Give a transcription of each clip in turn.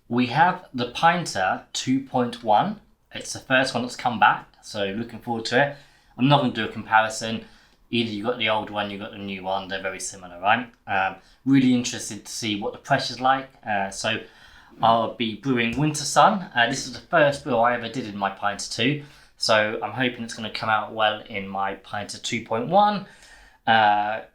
We have the Pinter 2.1. It's the first one that's come back, so looking forward to it. I'm not going to do a comparison. Either you got the old one, you got the new one. They're very similar, right? Really interested to see what the pressure's like. So I'll be brewing Winter Sun. This is the first brew I ever did in my Pinter 2. So I'm hoping it's going to come out well in my Pinter 2.1.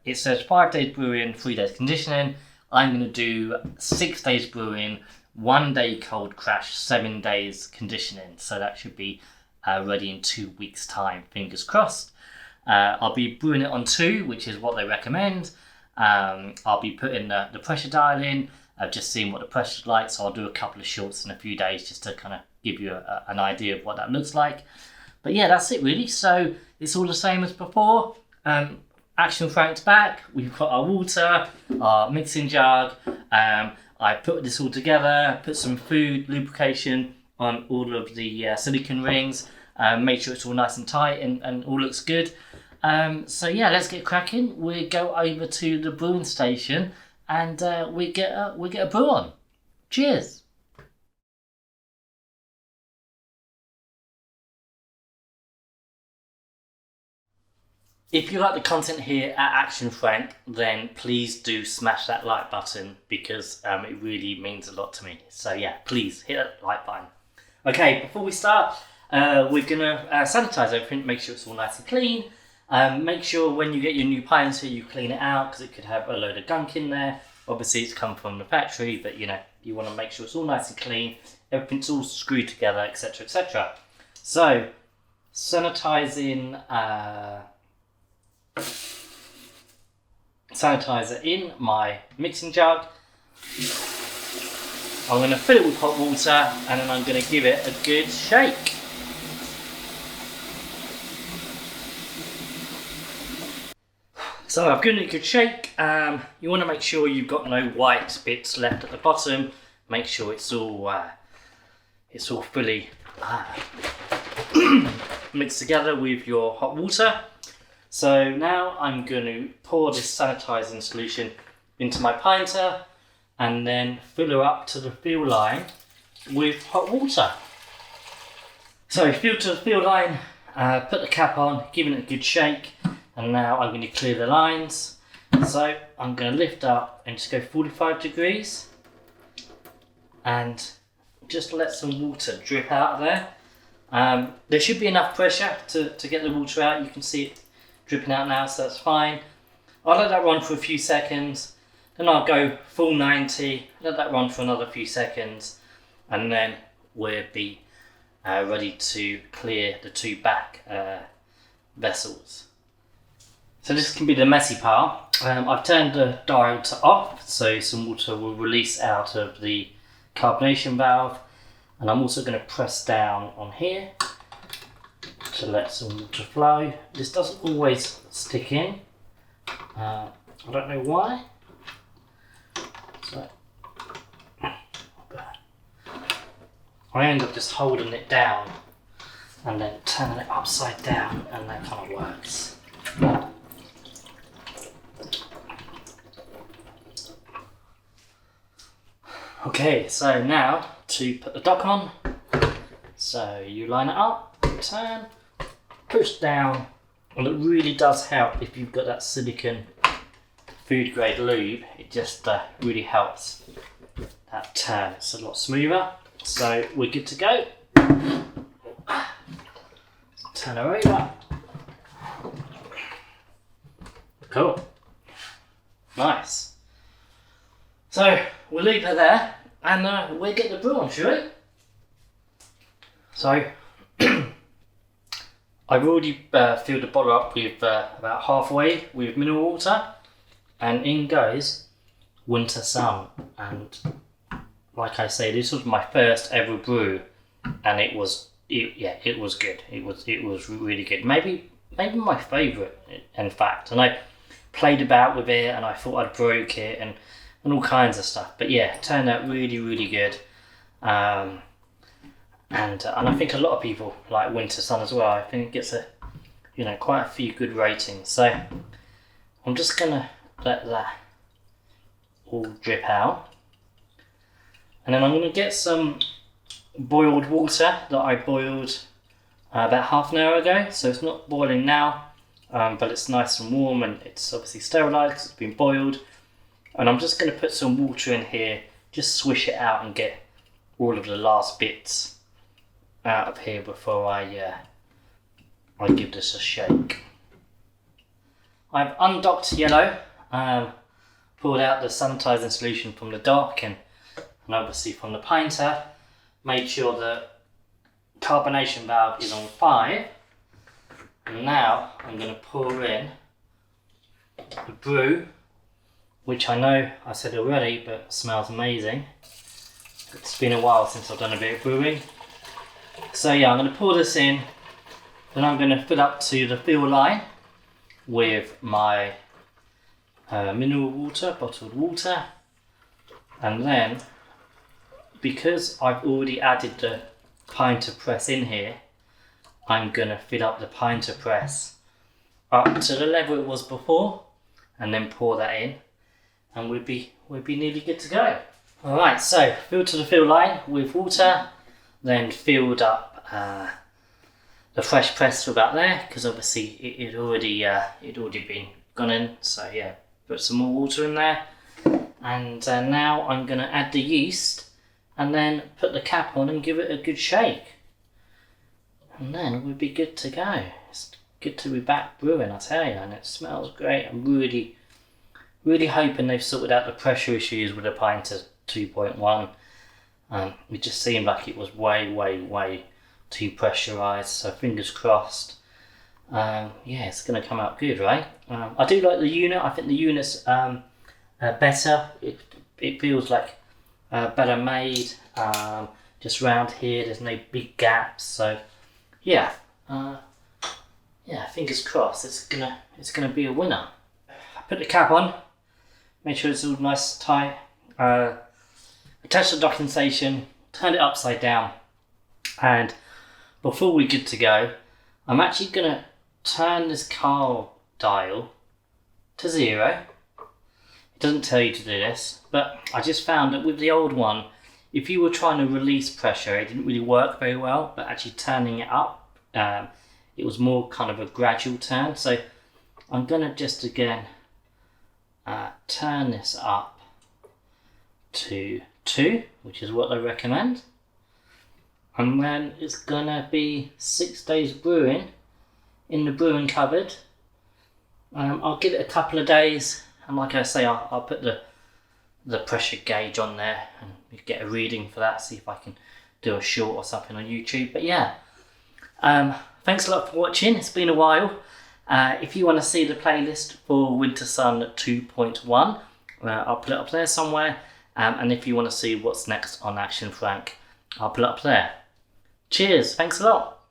It says 5 days brewing, 3 days conditioning. I'm going to do 6 days brewing, 1 day cold crash, 7 days conditioning. So that should be ready in 2 weeks' time, fingers crossed. I'll be brewing it on 2, which is what they recommend. I'll be putting the pressure dial in. I've just seen what the pressure's like, so I'll do a couple of shorts in a few days just to kind of give you an idea of what that looks like. But yeah, that's it really. So it's all the same as before. Action Frank's back. We've got our water, our mixing jug. I put this all together, put some food lubrication on all of the silicone rings, make sure it's all nice and tight and all looks good. So yeah, let's get cracking. We go over to the brewing station and we get a brew on. Cheers. If you like the content here at Action Frank, then please do smash that like button because it really means a lot to me. So yeah, please hit that like button. Okay, before we start, we're gonna sanitize everything, make sure it's all nice and clean. Make sure when you get your new Pinter, you clean it out because it could have a load of gunk in there. Obviously, it's come from the factory, but you know you want to make sure it's all nice and clean. Everything's all screwed together, etc., etc. So, sanitizer in my mixing jug. I'm going to fill it with hot water and then I'm going to give it a good shake. So I've given it a good shake. You want to make sure you've got no white bits left at the bottom. Make sure it's all fully mixed together with your hot water. So now I'm going to pour this sanitizing solution into my Pinter and then fill her up to the fill line with hot water. So fill to the fill line, put the cap on, giving it a good shake, and now I'm going to clear the lines. So I'm going to lift up and just go 45 degrees and just let some water drip out of there. There should be enough pressure to get the water out. You can see it dripping out now, so that's fine. I'll let that run for a few seconds, then I'll go full 90, let that run for another few seconds, and then we'll be ready to clear the 2 back vessels. So this can be the messy part. I've turned the dial to off, so some water will release out of the carbonation valve, and I'm also going to press down on here to let some water flow. This doesn't always stick in. I don't know why. So I end up just holding it down and then turning it upside down, and that kind of works. Okay, so now to put the dock on. So you line it up, turn, push down, and it really does help if you've got that silicone food grade lube. It just really helps that turn. It's a lot smoother. So we're good to go. Turn her over. Cool. Nice. So we'll leave her there and we'll get the brew on, shall we? So I've already filled the bottle up with about halfway with mineral water, and in goes Winter Sun. And like I say, this was my first ever brew, and it was good. It was really good. Maybe my favourite, in fact. And I played about with it, and I thought I'd broke it, and all kinds of stuff. But yeah, it turned out really, really good. And I think a lot of people like Winter Sun as well. I think it gets quite a few good ratings. So I'm just gonna let that all drip out. And then I'm going to get some boiled water that I boiled about half an hour ago. So it's not boiling now, but it's nice and warm and it's obviously sterilised because it's been boiled. And I'm just going to put some water in here, just swish it out and get all of the last bits out of here before I give this a shake. I've undocked yellow, pulled out the sanitising solution from the dock and obviously from the Pinter, made sure the carbonation valve is on 5. And now I'm going to pour in the brew, which I know I said already, but smells amazing. It's been a while since I've done a bit of brewing. So yeah, I'm going to pour this in, then I'm going to fill up to the fill line with my mineral water, bottled water, and then because I've already added the Pinter press in here, I'm going to fill up the Pinter press up to the level it was before and then pour that in and we'll be nearly good to go. Alright, so filled to the fill line with water, then filled up the fresh press to about there because obviously it already been gone in, so yeah, put some more water in there. And now I'm going to add the yeast and then put the cap on and give it a good shake. And then we'll be good to go. It's good to be back brewing, I tell you, and it smells great. I'm really hoping they've sorted out the pressure issues with the Pinter 2.1. It just seemed like it was way too pressurised, so fingers crossed. Yeah, it's going to come out good, right? I do like the unit. I think the unit's better. It feels like better made. Just round here, there's no big gaps. So yeah, fingers crossed. It's gonna be a winner. I put the cap on. Make sure it's all nice tight. Attach the docking station. Turn it upside down. And before we're good to go, I'm actually gonna turn this car dial to 0. It doesn't tell you to do this, but I just found that with the old one, if you were trying to release pressure, it didn't really work very well, but actually turning it up, it was more kind of a gradual turn. So I'm gonna just again turn this up to 2, which is what I recommend. And then it's gonna be 6 days brewing in the brewing cupboard. I'll give it a couple of days, and like I say, I'll put the pressure gauge on there and get a reading for that, see if I can do a short or something on YouTube. But yeah, thanks a lot for watching. It's been a while. If you want to see the playlist for Winter Sun 2.1, I'll put it up there somewhere. And if you want to see what's next on Action Frank, I'll put it up there. Cheers, thanks a lot.